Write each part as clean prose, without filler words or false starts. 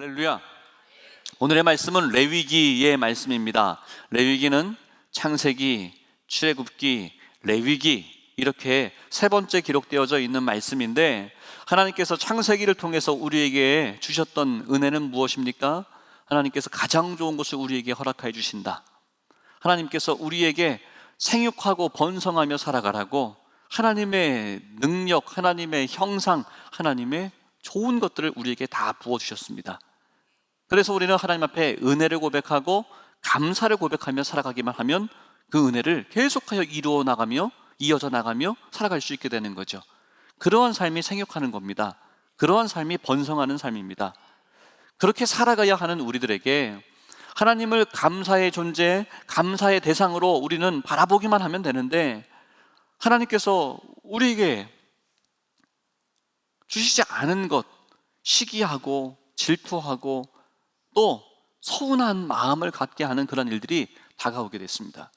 할렐루야. 오늘의 말씀은 레위기의 말씀입니다. 레위기는 창세기, 출애굽기, 레위기 이렇게 세 번째 기록되어져 있는 말씀인데, 하나님께서 창세기를 통해서 우리에게 주셨던 은혜는 무엇입니까? 하나님께서 가장 좋은 것을 우리에게 허락하여 주신다. 하나님께서 우리에게 생육하고 번성하며 살아가라고 하나님의 능력, 하나님의 형상, 하나님의 좋은 것들을 우리에게 다 부어주셨습니다. 그래서 우리는 하나님 앞에 은혜를 고백하고 감사를 고백하며 살아가기만 하면 그 은혜를 계속하여 이루어 나가며 이어져 나가며 살아갈 수 있게 되는 거죠. 그러한 삶이 생육하는 겁니다. 그러한 삶이 번성하는 삶입니다. 그렇게 살아가야 하는 우리들에게 하나님을 감사의 존재, 감사의 대상으로 우리는 바라보기만 하면 되는데, 하나님께서 우리에게 주시지 않은 것, 시기하고 질투하고 또 서운한 마음을 갖게 하는 그런 일들이 다가오게 됐습니다.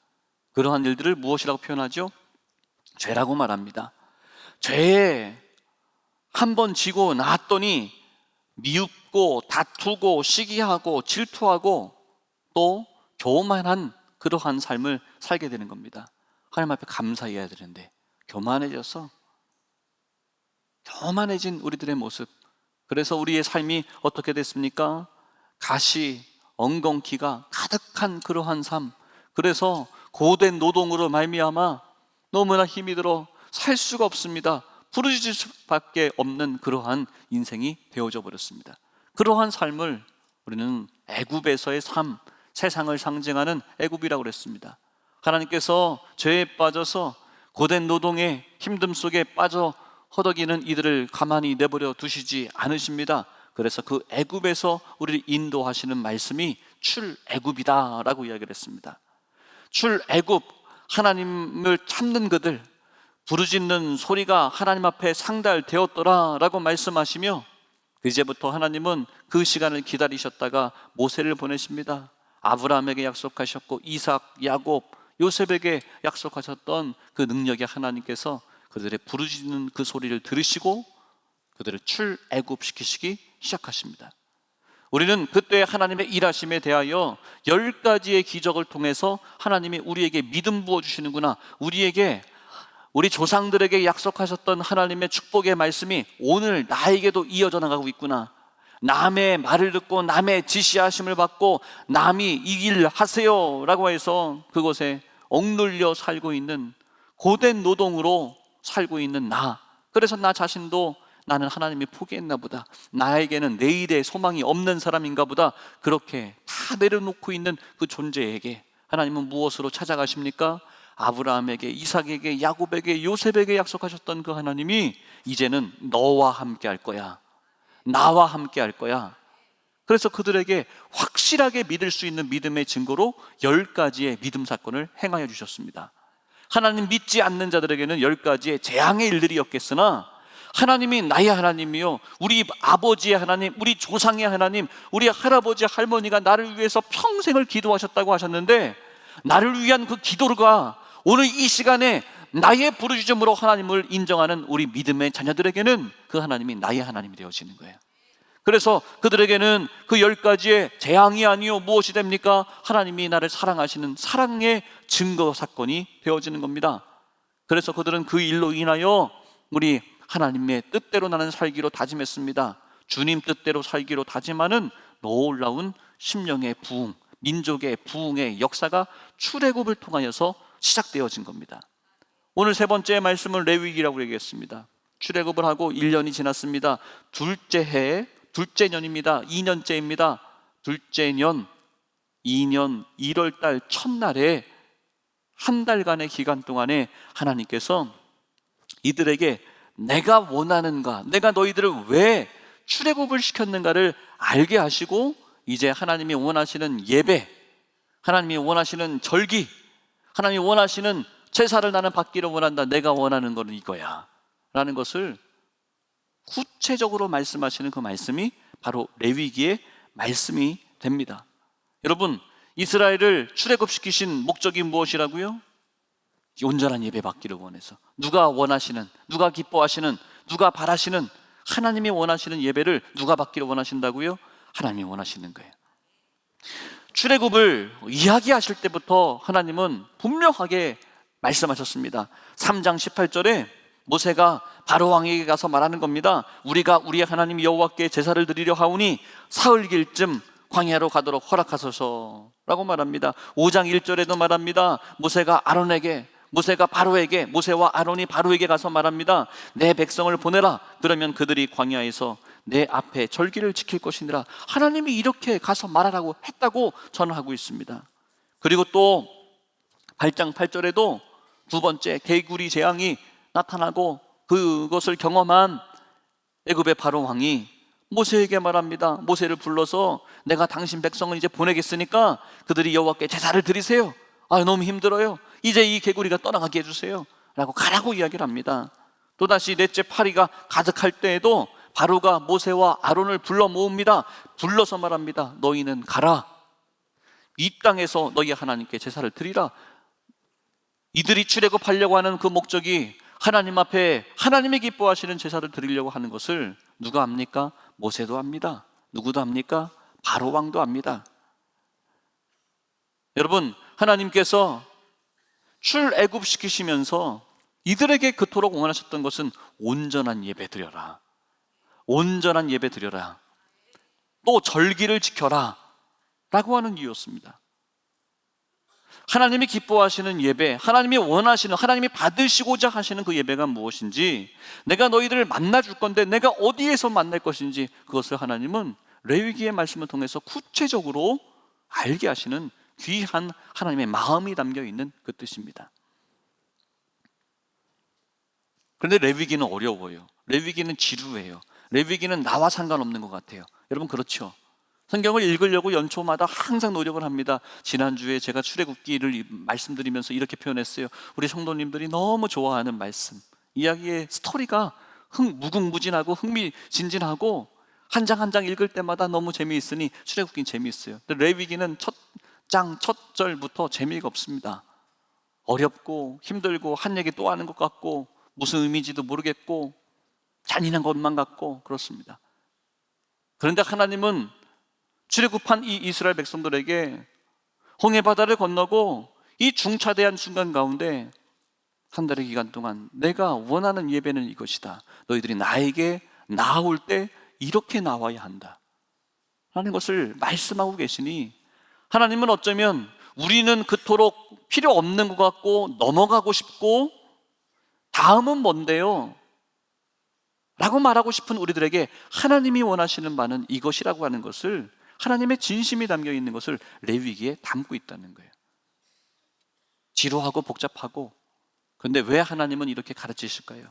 그러한 일들을 무엇이라고 표현하죠? 죄라고 말합니다. 죄에 한 번 지고 나왔더니 미웃고 다투고 시기하고 질투하고 또 교만한 그러한 삶을 살게 되는 겁니다. 하나님 앞에 감사해야 되는데 교만해진 우리들의 모습, 그래서 우리의 삶이 어떻게 됐습니까? 가시, 엉겅퀴가 가득한 그러한 삶, 그래서 고된 노동으로 말미암아 너무나 힘이 들어 살 수가 없습니다. 부르짖을 수밖에 없는 그러한 인생이 되어져 버렸습니다. 그러한 삶을 우리는 애굽에서의 삶, 세상을 상징하는 애굽이라고 그랬습니다. 하나님께서 죄에 빠져서 고된 노동의 힘듦 속에 빠져 허덕이는 이들을 가만히 내버려 두시지 않으십니다. 그래서 그 애굽에서 우리를 인도하시는 말씀이 출애굽이다라고 이야기를 했습니다. 출애굽, 하나님을 찾는 그들, 부르짖는 소리가 하나님 앞에 상달되었더라라고 말씀하시며, 이제부터 하나님은 그 시간을 기다리셨다가 모세를 보내십니다. 아브라함에게 약속하셨고 이삭, 야곱, 요셉에게 약속하셨던 그 능력의 하나님께서 그들의 부르짖는 그 소리를 들으시고 그들을 출애굽시키시기 시작하십니다. 우리는 그때 하나님의 일하심에 대하여 10가지의 기적을 통해서 하나님이 우리에게 믿음 부어주시는구나, 우리 조상들에게 약속하셨던 하나님의 축복의 말씀이 오늘 나에게도 이어져 나가고 있구나, 남의 말을 듣고 남의 지시하심을 받고 남이 이 길 하세요 라고 해서 그곳에 억눌려 살고 있는, 고된 노동으로 살고 있는 나, 그래서 나 자신도 나는 하나님이 포기했나 보다, 나에게는 내일의 소망이 없는 사람인가 보다, 그렇게 다 내려놓고 있는 그 존재에게 하나님은 무엇으로 찾아가십니까? 아브라함에게, 이삭에게, 야곱에게, 요셉에게 약속하셨던 그 하나님이 이제는 너와 함께 할 거야, 나와 함께 할 거야. 그래서 그들에게 확실하게 믿을 수 있는 믿음의 증거로 10가지의 믿음 사건을 행하여 주셨습니다. 하나님 믿지 않는 자들에게는 10가지의 재앙의 일들이 었겠으나, 하나님이 나의 하나님이요, 우리 아버지의 하나님, 우리 조상의 하나님, 우리 할아버지 할머니가 나를 위해서 평생을 기도하셨다고 하셨는데, 나를 위한 그 기도가 오늘 이 시간에 나의 부르짖음으로 하나님을 인정하는 우리 믿음의 자녀들에게는 그 하나님이 나의 하나님이 되어지는 거예요. 그래서 그들에게는 그 10가지의 재앙이 아니요 무엇이 됩니까? 하나님이 나를 사랑하시는 사랑의 증거 사건이 되어지는 겁니다. 그래서 그들은 그 일로 인하여 우리 하나님의 뜻대로 나는 살기로 다짐했습니다. 주님 뜻대로 살기로 다짐하는 놀라운 심령의 부흥, 민족의 부흥의 역사가 출애굽을 통하여서 시작되어진 겁니다. 오늘 세 번째 말씀은 레위기라고 얘기했습니다. 출애굽을 하고 1년이 지났습니다. 둘째 해, 둘째 년입니다. 2년째입니다. 둘째 년 2년 1월 달 첫날에 한 달간의 기간 동안에 하나님께서 이들에게 내가 원하는가, 내가 너희들을 왜 출애굽을 시켰는가를 알게 하시고, 이제 하나님이 원하시는 예배, 하나님이 원하시는 절기, 하나님이 원하시는 제사를 나는 받기를 원한다, 내가 원하는 것은 이거야 라는 것을 구체적으로 말씀하시는 그 말씀이 바로 레위기의 말씀이 됩니다. 여러분, 이스라엘을 출애굽시키신 목적이 무엇이라고요? 온전한 예배 받기를 원해서, 누가 원하시는, 누가 기뻐하시는, 누가 바라시는 하나님이 원하시는 예배를 누가 받기를 원하신다고요? 하나님이 원하시는 거예요. 출애굽을 이야기하실 때부터 하나님은 분명하게 말씀하셨습니다. 3장 18절에 모세가 바로 왕에게 가서 말하는 겁니다. 우리가 우리의 하나님 여호와께 제사를 드리려 하오니 사흘길쯤 광야로 가도록 허락하소서 라고 말합니다. 5장 1절에도 말합니다. 모세가 바로에게, 모세와 아론이 바로에게 가서 말합니다. 내 백성을 보내라. 그러면 그들이 광야에서 내 앞에 절기를 지킬 것이니라. 하나님이 이렇게 가서 말하라고 했다고 전하고 있습니다. 그리고 또 8장 8절에도 두 번째 개구리 재앙이 나타나고 그것을 경험한 애굽의 바로 왕이 모세에게 말합니다. 모세를 불러서 내가 당신 백성을 이제 보내겠으니까 그들이 여호와께 제사를 드리세요. 너무 힘들어요. 이제 이 개구리가 떠나가게 해주세요 라고 가라고 이야기를 합니다. 또다시 넷째 파리가 가득할 때에도 바로가 모세와 아론을 불러 모읍니다. 불러서 말합니다. 너희는 가라. 이 땅에서 너희 하나님께 제사를 드리라. 이들이 출애굽하려고 하는 그 목적이 하나님 앞에 하나님이 기뻐하시는 제사를 드리려고 하는 것을 누가 압니까? 모세도 압니다. 누구도 압니까? 바로 왕도 압니다. 여러분, 하나님께서 출애굽시키시면서 이들에게 그토록 원하셨던 것은 온전한 예배 드려라. 온전한 예배 드려라. 또 절기를 지켜라 라고 하는 이유였습니다. 하나님이 기뻐하시는 예배, 하나님이 원하시는, 하나님이 받으시고자 하시는 그 예배가 무엇인지, 내가 너희들을 만나 줄 건데 내가 어디에서 만날 것인지, 그것을 하나님은 레위기의 말씀을 통해서 구체적으로 알게 하시는 귀한 하나님의 마음이 담겨 있는 그 뜻입니다. 그런데 레위기는 어려워요. 레위기는 지루해요. 레위기는 나와 상관없는 것 같아요. 여러분 그렇죠? 성경을 읽으려고 연초마다 항상 노력을 합니다. 지난주에 제가 출애굽기를 말씀드리면서 이렇게 표현했어요. 우리 성도님들이 너무 좋아하는 말씀, 이야기의 스토리가 무궁무진하고 흥미진진하고 한 장 한 장 읽을 때마다 너무 재미있으니 출애굽기는 재미있어요. 근데 레위기는 첫 절부터 재미가 없습니다. 어렵고 힘들고 한 얘기 또 하는 것 같고 무슨 의미인지도 모르겠고 잔인한 것만 같고 그렇습니다. 그런데 하나님은 출애굽한 이 이스라엘 백성들에게 홍해바다를 건너고 이 중차대한 순간 가운데 한 달의 기간 동안 내가 원하는 예배는 이것이다. 너희들이 나에게 나아올 때 이렇게 나와야 한다 라는 것을 말씀하고 계시니, 하나님은 어쩌면 우리는 그토록 필요 없는 것 같고 넘어가고 싶고 다음은 뭔데요? 라고 말하고 싶은 우리들에게 하나님이 원하시는 바는 이것이라고 하는 것을, 하나님의 진심이 담겨 있는 것을 레위기에 담고 있다는 거예요. 지루하고 복잡하고, 그런데 왜 하나님은 이렇게 가르치실까요?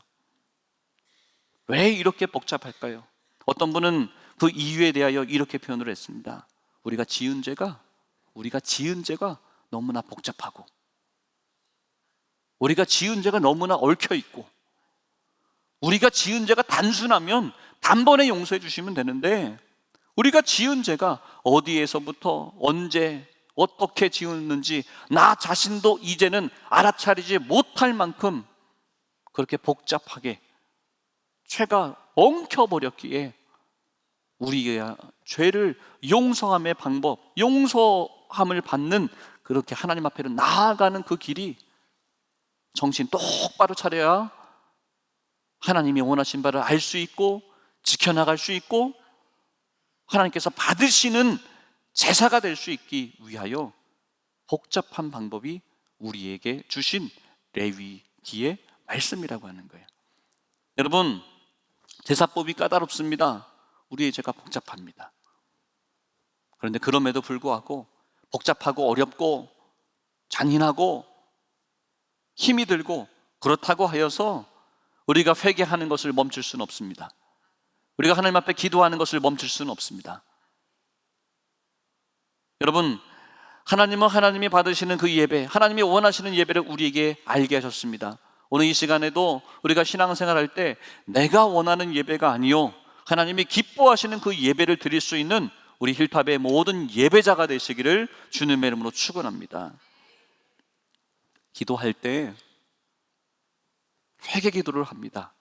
왜 이렇게 복잡할까요? 어떤 분은 그 이유에 대하여 이렇게 표현을 했습니다. 우리가 지은 죄가 너무나 복잡하고, 우리가 지은 죄가 너무나 얽혀 있고, 우리가 지은 죄가 단순하면 단번에 용서해 주시면 되는데, 우리가 지은 죄가 어디에서부터 언제 어떻게 지었는지 나 자신도 이제는 알아차리지 못할 만큼 그렇게 복잡하게 죄가 엉켜버렸기에 우리의 죄를 용서함의 방법, 용서함을 받는, 그렇게 하나님 앞에로 나아가는 그 길이 정신 똑바로 차려야 하나님이 원하신 바를 알 수 있고 지켜나갈 수 있고 하나님께서 받으시는 제사가 될 수 있기 위하여 복잡한 방법이 우리에게 주신 레위기의 말씀이라고 하는 거예요. 여러분, 제사법이 까다롭습니다. 우리의 죄가 복잡합니다. 그런데 그럼에도 불구하고 복잡하고 어렵고 잔인하고 힘이 들고 그렇다고 하여서 우리가 회개하는 것을 멈출 수는 없습니다. 우리가 하나님 앞에 기도하는 것을 멈출 수는 없습니다. 여러분, 하나님은 하나님이 받으시는 그 예배, 하나님이 원하시는 예배를 우리에게 알게 하셨습니다. 오늘 이 시간에도 우리가 신앙생활할 때 내가 원하는 예배가 아니요, 하나님이 기뻐하시는 그 예배를 드릴 수 있는 우리 힐팝의 모든 예배자가 되시기를 주님의 이름으로 축원합니다. 기도할 때 회개 기도를 합니다.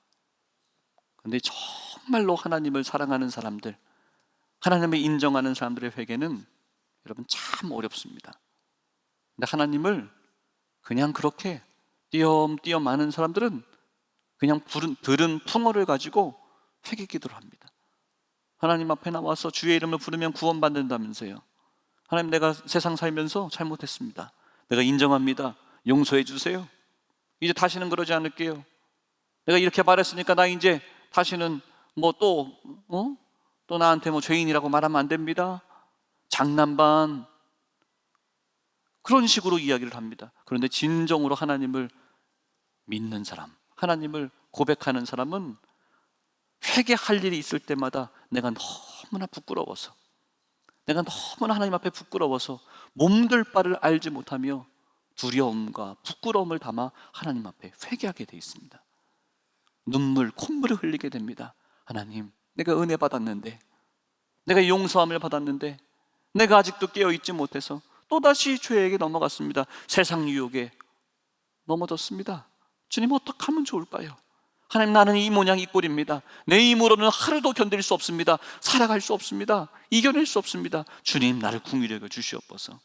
그런데 정말로 하나님을 사랑하는 사람들, 하나님을 인정하는 사람들의 회개는 여러분 참 어렵습니다. 근데 하나님을 그냥 그렇게 띄엄띄엄 아는 사람들은 그냥 들은 풍어를 가지고 회개 기도를 합니다. 하나님 앞에 나와서 주의 이름을 부르면 구원받는다면서요. 하나님, 내가 세상 살면서 잘못했습니다. 내가 인정합니다. 용서해 주세요. 이제 다시는 그러지 않을게요. 내가 이렇게 말했으니까 나 이제 다시는 또 나한테 죄인이라고 말하면 안 됩니다. 장난반 그런 식으로 이야기를 합니다. 그런데 진정으로 하나님을 믿는 사람, 하나님을 고백하는 사람은 회개할 일이 있을 때마다 내가 너무나 부끄러워서, 내가 너무나 하나님 앞에 부끄러워서 몸둘 바를 알지 못하며 두려움과 부끄러움을 담아 하나님 앞에 회개하게 되어 있습니다. 눈물, 콧물을 흘리게 됩니다. 하나님, 내가 은혜 받았는데, 내가 용서함을 받았는데, 내가 아직도 깨어있지 못해서 또다시 죄에게 넘어갔습니다. 세상 유혹에 넘어졌습니다. 주님, 어떻게 하면 좋을까요? 하나님, 나는 이 모양 이 꼴입니다. 내 힘으로는 하루도 견딜 수 없습니다. 살아갈 수 없습니다. 이겨낼 수 없습니다. 주님, 나를 긍휼히 여겨 주시옵소서.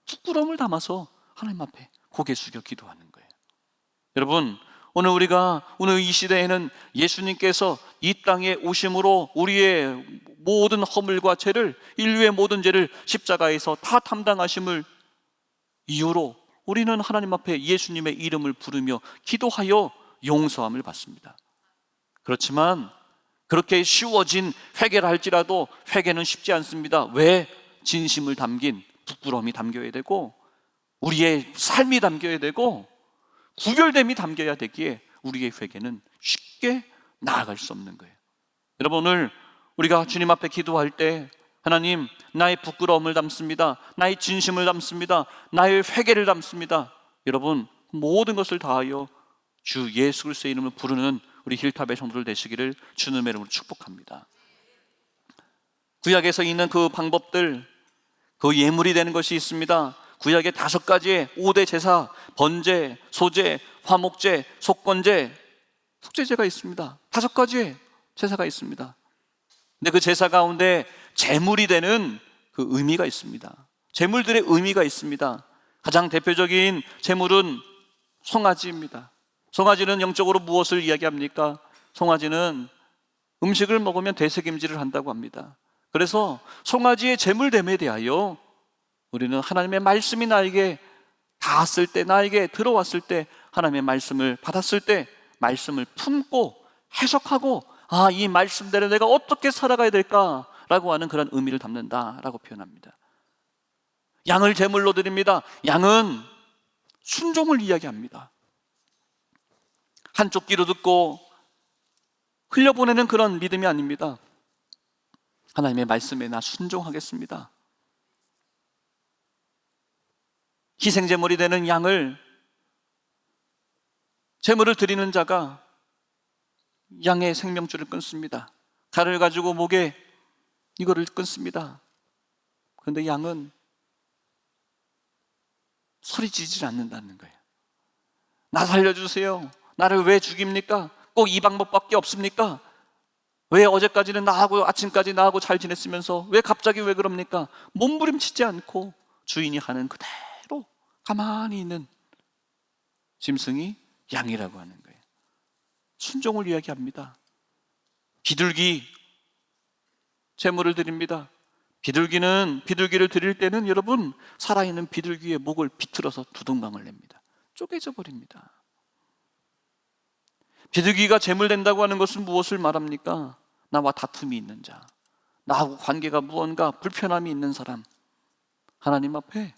부끄러움을 담아서 하나님 앞에 고개 숙여 기도하는 거예요. 여러분, 오늘 이 시대에는 예수님께서 이 땅에 오심으로 우리의 모든 허물과 죄를, 인류의 모든 죄를 십자가에서 다 담당하심을 이유로 우리는 하나님 앞에 예수님의 이름을 부르며 기도하여 용서함을 받습니다. 그렇지만 그렇게 쉬워진 회개를 할지라도 회개는 쉽지 않습니다. 왜? 진심을 담긴 부끄러움이 담겨야 되고, 우리의 삶이 담겨야 되고, 구별됨이 담겨야 되기에 우리의 회개는 쉽게 나아갈 수 없는 거예요. 여러분, 오늘 우리가 주님 앞에 기도할 때, 하나님, 나의 부끄러움을 담습니다. 나의 진심을 담습니다. 나의 회개를 담습니다. 여러분, 모든 것을 다하여 주 예수 그리스도의 이름을 부르는 우리 힐탑의 성도들 되시기를 주님의 이름으로 축복합니다. 구약에서 있는 그 방법들, 그 예물이 되는 것이 있습니다. 구약의 5가지의 5대 제사, 번제, 소제, 화목제, 속건제, 속죄제가 있습니다. 5가지의 제사가 있습니다. 근데 그 제사 가운데 제물이 되는 그 의미가 있습니다. 제물들의 의미가 있습니다. 가장 대표적인 제물은 송아지입니다. 송아지는 영적으로 무엇을 이야기합니까? 송아지는 음식을 먹으면 되새김질을 한다고 합니다. 그래서 송아지의 제물됨에 대하여 우리는 하나님의 말씀이 나에게 닿았을 때, 나에게 들어왔을 때, 하나님의 말씀을 받았을 때 말씀을 품고 해석하고, 이 말씀대로 내가 어떻게 살아가야 될까라고 하는 그런 의미를 담는다라고 표현합니다. 양을 제물로 드립니다. 양은 순종을 이야기합니다. 한쪽 귀로 듣고 흘려보내는 그런 믿음이 아닙니다. 하나님의 말씀에 나 순종하겠습니다. 희생제물이 되는 양을, 제물을 드리는 자가 양의 생명줄을 끊습니다. 칼을 가지고 목에 이거를 끊습니다. 그런데 양은 소리지질 않는다는 거예요. 나 살려주세요. 나를 왜 죽입니까? 꼭 이 방법밖에 없습니까? 왜 어제까지는 나하고 아침까지 나하고 잘 지냈으면서 왜 갑자기 왜 그럽니까? 몸부림치지 않고 주인이 하는 그대로 가만히 있는 짐승이 양이라고 하는 거예요. 순종을 이야기합니다. 비둘기 제물을 드립니다. 비둘기를 드릴 때는 여러분, 살아있는 비둘기의 목을 비틀어서 두동강을 냅니다. 쪼개져 버립니다. 비둘기가 제물된다고 하는 것은 무엇을 말합니까? 나와 다툼이 있는 자, 나하고 관계가 무언가 불편함이 있는 사람, 하나님 앞에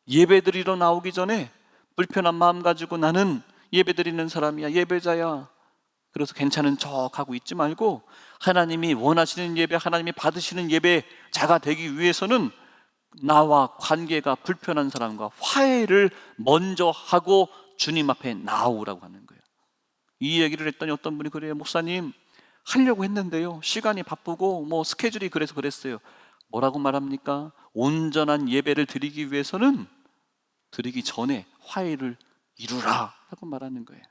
예배드리러 나오기 전에 불편한 마음 가지고 나는 예배드리는 사람이야, 예배자야, 그래서 괜찮은 척하고 있지 말고 하나님이 원하시는 예배, 하나님이 받으시는 예배자가 되기 위해서는 나와 관계가 불편한 사람과 화해를 먼저 하고 주님 앞에 나오라고 하는 거예요. 이 얘기를 했더니 어떤 분이 그래요. 목사님, 하려고 했는데요, 시간이 바쁘고 스케줄이 그래서 그랬어요. 뭐라고 말합니까? 온전한 예배를 드리기 위해서는 드리기 전에 화해를 이루라 라고 말하는 거예요.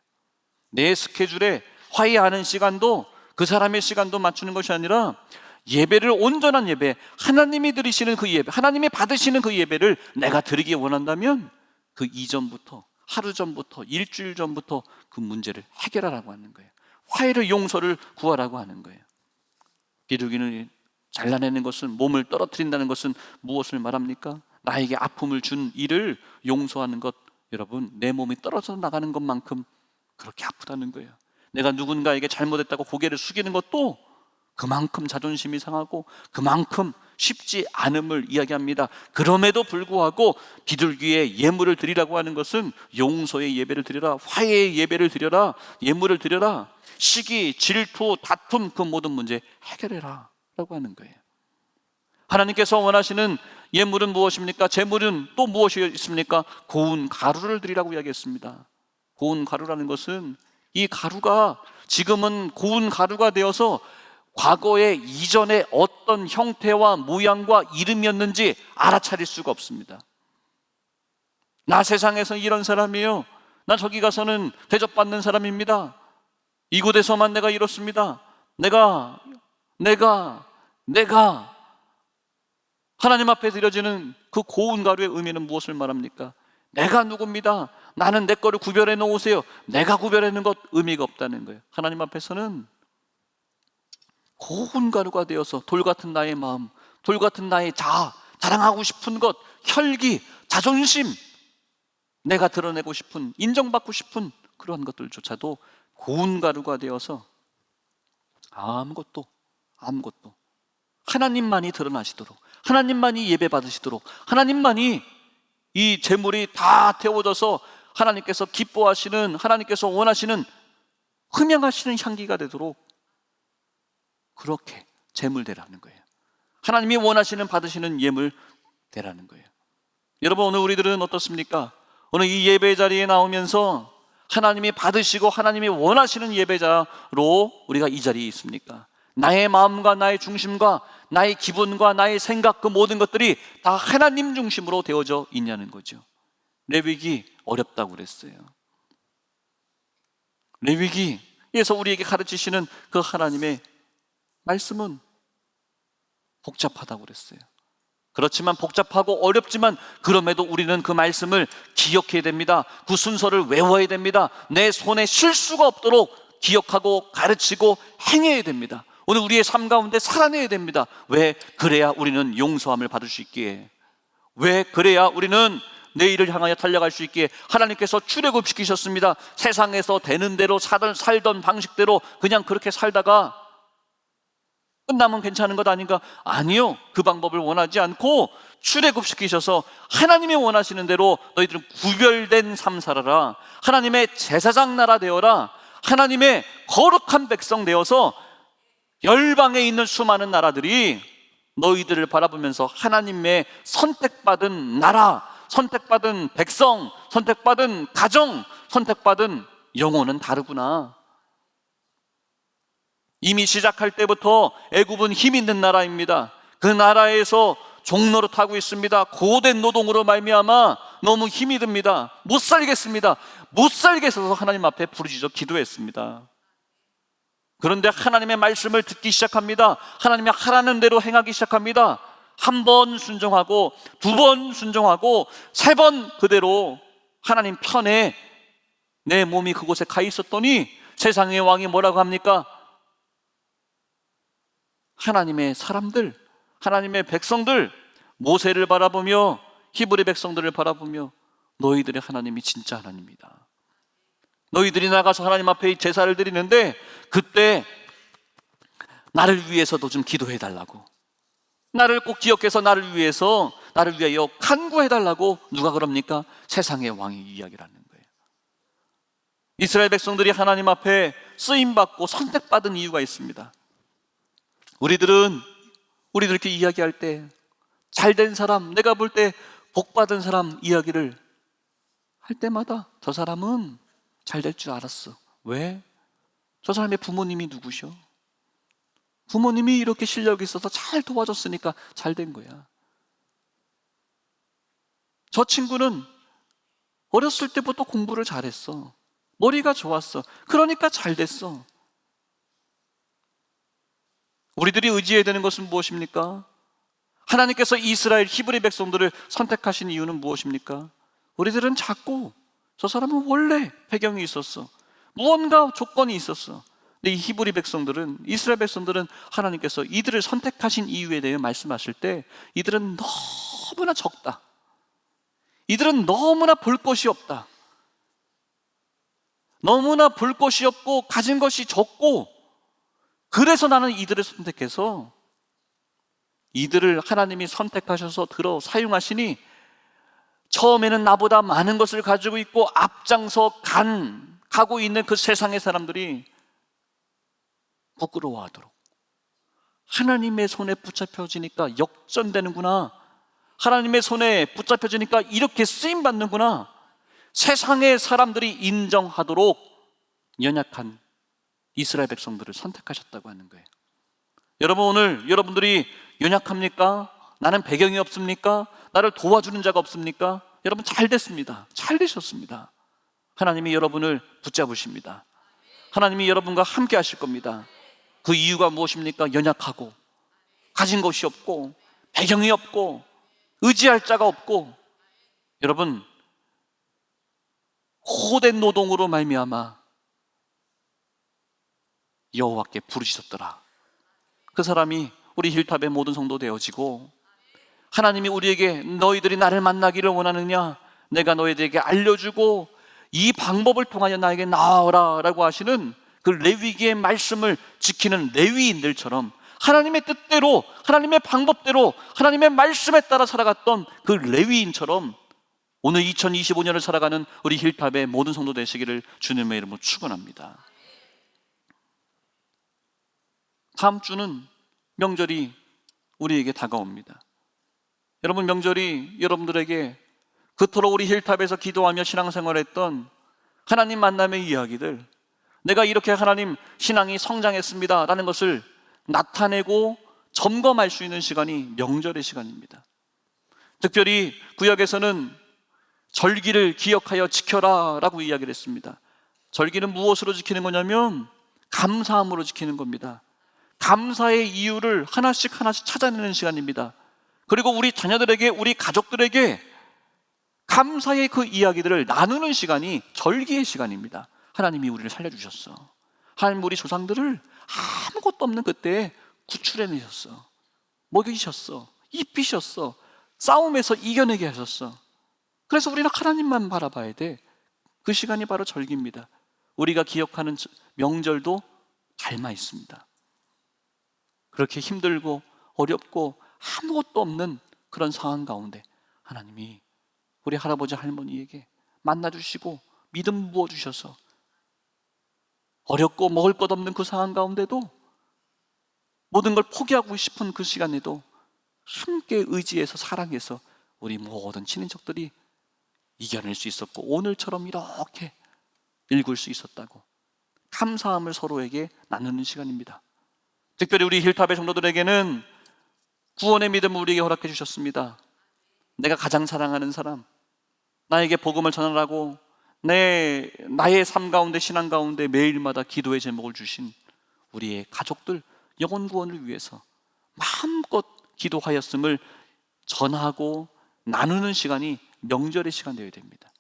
내 스케줄에 화해하는 시간도 그 사람의 시간도 맞추는 것이 아니라 예배를, 온전한 예배, 하나님이 드리시는 그 예배, 하나님이 받으시는 그 예배를 내가 드리기 원한다면 그 이전부터, 하루 전부터, 일주일 전부터 그 문제를 해결하라고 하는 거예요. 화해를, 용서를 구하라고 하는 거예요. 비둘기는 잘라내는 것은, 몸을 떨어뜨린다는 것은 무엇을 말합니까? 나에게 아픔을 준 일을 용서하는 것. 여러분, 내 몸이 떨어져 나가는 것만큼 그렇게 아프다는 거예요. 내가 누군가에게 잘못했다고 고개를 숙이는 것도 그만큼 자존심이 상하고 그만큼 쉽지 않음을 이야기합니다. 그럼에도 불구하고 비둘기의 예물을 드리라고 하는 것은 용서의 예배를 드려라, 화해의 예배를 드려라, 예물을 드려라, 시기, 질투, 다툼, 그 모든 문제 해결해라 라고 하는 거예요. 하나님께서 원하시는 예물은 무엇입니까? 제물은 또 무엇이 있습니까? 고운 가루를 드리라고 이야기했습니다. 고운 가루라는 것은 이 가루가 지금은 고운 가루가 되어서 과거에 이전에 어떤 형태와 모양과 이름이었는지 알아차릴 수가 없습니다. 나 세상에서 이런 사람이에요. 나 저기 가서는 대접받는 사람입니다. 이곳에서만 내가 이렇습니다. 내가 하나님 앞에 드려지는 그 고운 가루의 의미는 무엇을 말합니까? 내가 누굽니다. 나는 내 거를 구별해 놓으세요. 내가 구별해 놓은 것 의미가 없다는 거예요. 하나님 앞에서는 고운 가루가 되어서 돌 같은 나의 마음, 돌 같은 나의 자아, 자랑하고 싶은 것, 혈기, 자존심, 내가 드러내고 싶은, 인정받고 싶은 그러한 것들조차도 고운 가루가 되어서 아무것도 하나님만이 드러나시도록, 하나님만이 예배받으시도록, 하나님만이 이 제물이 다 태워져서 하나님께서 기뻐하시는, 하나님께서 원하시는, 흠양하시는 향기가 되도록 그렇게 제물 되라는 거예요. 하나님이 원하시는, 받으시는 예물 되라는 거예요. 여러분, 오늘 우리들은 어떻습니까? 오늘 이 예배 자리에 나오면서 하나님이 받으시고 하나님이 원하시는 예배자로 우리가 이 자리에 있습니까? 나의 마음과 나의 중심과 나의 기분과 나의 생각, 그 모든 것들이 다 하나님 중심으로 되어져 있냐는 거죠. 레위기 어렵다고 그랬어요. 레위기에서 우리에게 가르치시는 그 하나님의 말씀은 복잡하다고 그랬어요. 그렇지만 복잡하고 어렵지만 그럼에도 우리는 그 말씀을 기억해야 됩니다. 그 순서를 외워야 됩니다. 내 손에 실수가 없도록 기억하고 가르치고 행해야 됩니다. 오늘 우리의 삶 가운데 살아내야 됩니다. 왜? 그래야 우리는 용서함을 받을 수 있기에, 왜? 그래야 우리는 내일을 향하여 달려갈 수 있기에 하나님께서 출애굽시키셨습니다. 세상에서 되는 대로 살던 방식대로 그냥 그렇게 살다가 끝나면 괜찮은 것 아닌가? 아니요, 그 방법을 원하지 않고 출애굽시키셔서 하나님이 원하시는 대로 너희들은 구별된 삶 살아라, 하나님의 제사장 나라 되어라, 하나님의 거룩한 백성 되어서 열방에 있는 수많은 나라들이 너희들을 바라보면서 하나님의 선택받은 나라, 선택받은 백성, 선택받은 가정, 선택받은 영혼은 다르구나. 이미 시작할 때부터 애굽은 힘 있는 나라입니다. 그 나라에서 종노릇 하고 있습니다. 고된 노동으로 말미암아 너무 힘이 듭니다. 못 살겠습니다. 못 살겠어서 하나님 앞에 부르짖어 기도했습니다. 그런데 하나님의 말씀을 듣기 시작합니다. 하나님이 하라는 대로 행하기 시작합니다. 한 번 순종하고, 두 번 순종하고, 세 번 그대로 하나님 편에 내 몸이 그곳에 가 있었더니 세상의 왕이 뭐라고 합니까? 하나님의 사람들, 하나님의 백성들, 모세를 바라보며, 히브리 백성들을 바라보며, 너희들의 하나님이 진짜 하나님이다. 너희들이 나가서 하나님 앞에 제사를 드리는데 그때 나를 위해서도 좀 기도해 달라고, 나를 꼭 기억해서 나를 위하여 간구해 달라고 누가 그럽니까? 세상의 왕이 이야기를 하는 거예요. 이스라엘 백성들이 하나님 앞에 쓰임받고 선택받은 이유가 있습니다. 우리들은 우리들끼리 이야기할 때 잘된 사람, 내가 볼 때 복받은 사람 이야기를 할 때마다 저 사람은 잘 될 줄 알았어. 왜? 저 사람의 부모님이 누구셔? 부모님이 이렇게 실력이 있어서 잘 도와줬으니까 잘 된 거야. 저 친구는 어렸을 때부터 공부를 잘했어. 머리가 좋았어. 그러니까 잘 됐어. 우리들이 의지해야 되는 것은 무엇입니까? 하나님께서 이스라엘 히브리 백성들을 선택하신 이유는 무엇입니까? 우리들은 작고 저 사람은 원래 배경이 있었어. 무언가 조건이 있었어. 근데 이 히브리 백성들은, 이스라엘 백성들은 하나님께서 이들을 선택하신 이유에 대해 말씀하실 때 이들은 너무나 적다. 이들은 너무나 볼 것이 없다. 너무나 볼 것이 없고 가진 것이 적고, 그래서 나는 이들을 선택해서 이들을 하나님이 선택하셔서 들어 사용하시니 처음에는 나보다 많은 것을 가지고 있고 앞장서 가고 있는 그 세상의 사람들이 부끄러워하도록, 하나님의 손에 붙잡혀지니까 역전되는구나, 하나님의 손에 붙잡혀지니까 이렇게 쓰임받는구나, 세상의 사람들이 인정하도록 연약한 이스라엘 백성들을 선택하셨다고 하는 거예요. 여러분, 오늘 여러분들이 연약합니까? 나는 배경이 없습니까? 나를 도와주는 자가 없습니까? 여러분, 잘 됐습니다. 잘 되셨습니다. 하나님이 여러분을 붙잡으십니다. 하나님이 여러분과 함께 하실 겁니다. 그 이유가 무엇입니까? 연약하고 가진 것이 없고 배경이 없고 의지할 자가 없고, 여러분, 고된 노동으로 말미암아 여호와께 부르짖었더라. 그 사람이 우리 힐탑의 모든 성도 되어지고, 하나님이 우리에게 너희들이 나를 만나기를 원하느냐, 내가 너희들에게 알려주고 이 방법을 통하여 나에게 나아오라 라고 하시는 그 레위기의 말씀을 지키는 레위인들처럼, 하나님의 뜻대로, 하나님의 방법대로, 하나님의 말씀에 따라 살아갔던 그 레위인처럼 오늘 2025년을 살아가는 우리 힐탑의 모든 성도 되시기를 주님의 이름으로 축원합니다. 다음 주는 명절이 우리에게 다가옵니다. 여러분, 명절이 여러분들에게 그토록 우리 힐탑에서 기도하며 신앙생활했던 하나님 만남의 이야기들, 내가 이렇게 하나님 신앙이 성장했습니다 라는 것을 나타내고 점검할 수 있는 시간이 명절의 시간입니다. 특별히 구약에서는 절기를 기억하여 지켜라 라고 이야기를 했습니다. 절기는 무엇으로 지키는 거냐면 감사함으로 지키는 겁니다. 감사의 이유를 하나씩 찾아내는 시간입니다. 그리고 우리 자녀들에게, 우리 가족들에게 감사의 그 이야기들을 나누는 시간이 절기의 시간입니다. 하나님이 우리를 살려주셨어. 하나님 우리 조상들을 아무것도 없는 그때에 구출해내셨어. 먹이셨어. 입히셨어. 싸움에서 이겨내게 하셨어. 그래서 우리는 하나님만 바라봐야 돼. 그 시간이 바로 절기입니다. 우리가 기억하는 명절도 닮아 있습니다. 그렇게 힘들고 어렵고 아무것도 없는 그런 상황 가운데 하나님이 우리 할아버지 할머니에게 만나주시고 믿음 부어주셔서 어렵고 먹을 것 없는 그 상황 가운데도, 모든 걸 포기하고 싶은 그 시간에도 함께 의지해서 사랑해서 우리 모든 친인척들이 이겨낼 수 있었고 오늘처럼 이렇게 읽을 수 있었다고 감사함을 서로에게 나누는 시간입니다. 특별히 우리 힐탑의 성도들에게는 구원의 믿음을 우리에게 허락해 주셨습니다. 내가 가장 사랑하는 사람, 나에게 복음을 전하라고 나의 삶 가운데, 신앙 가운데 매일마다 기도의 제목을 주신 우리의 가족들 영혼 구원을 위해서 마음껏 기도하였음을 전하고 나누는 시간이 명절의 시간 되어야 됩니다.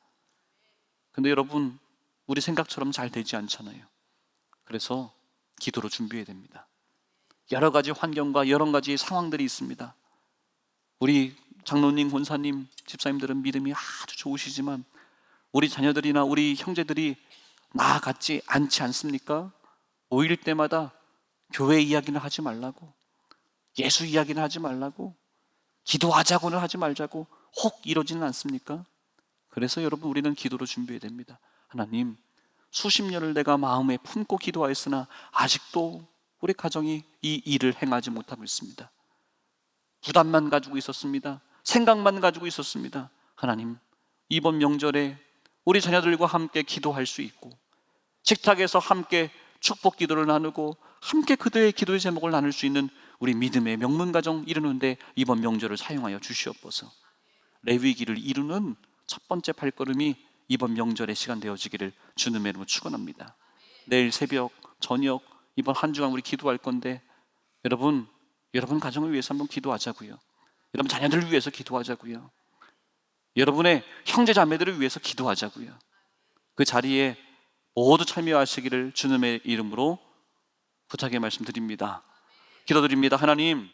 근데 여러분, 우리 생각처럼 잘 되지 않잖아요. 그래서 기도로 준비해야 됩니다. 여러 가지 환경과 여러 가지 상황들이 있습니다. 우리 장로님, 권사님, 집사님들은 믿음이 아주 좋으시지만 우리 자녀들이나 우리 형제들이 나 같지 않지 않습니까? 모일 때마다 교회 이야기는 하지 말라고, 예수 이야기는 하지 말라고, 기도하자고는 하지 말자고 혹 이러지는 않습니까? 그래서 여러분, 우리는 기도로 준비해야 됩니다. 하나님, 수십 년을 내가 마음에 품고 기도하였으나 아직도 우리 가정이 이 일을 행하지 못하고 있습니다. 부담만 가지고 있었습니다. 생각만 가지고 있었습니다. 하나님, 이번 명절에 우리 자녀들과 함께 기도할 수 있고, 식탁에서 함께 축복 기도를 나누고 함께 그들의 기도의 제목을 나눌 수 있는 우리 믿음의 명문가정 이루는데 이번 명절을 사용하여 주시옵소서. 레위기를 이루는 첫 번째 발걸음이 이번 명절의 시간 되어지기를 주님의 이름으로 축원합니다. 내일 새벽, 저녁, 이번 한 주간 우리 기도할 건데 여러분 가정을 위해서 한번 기도하자고요. 여러분 자녀들을 위해서 기도하자고요. 여러분의 형제 자매들을 위해서 기도하자고요. 그 자리에 모두 참여하시기를 주님의 이름으로 부탁의 말씀드립니다. 기도드립니다. 하나님,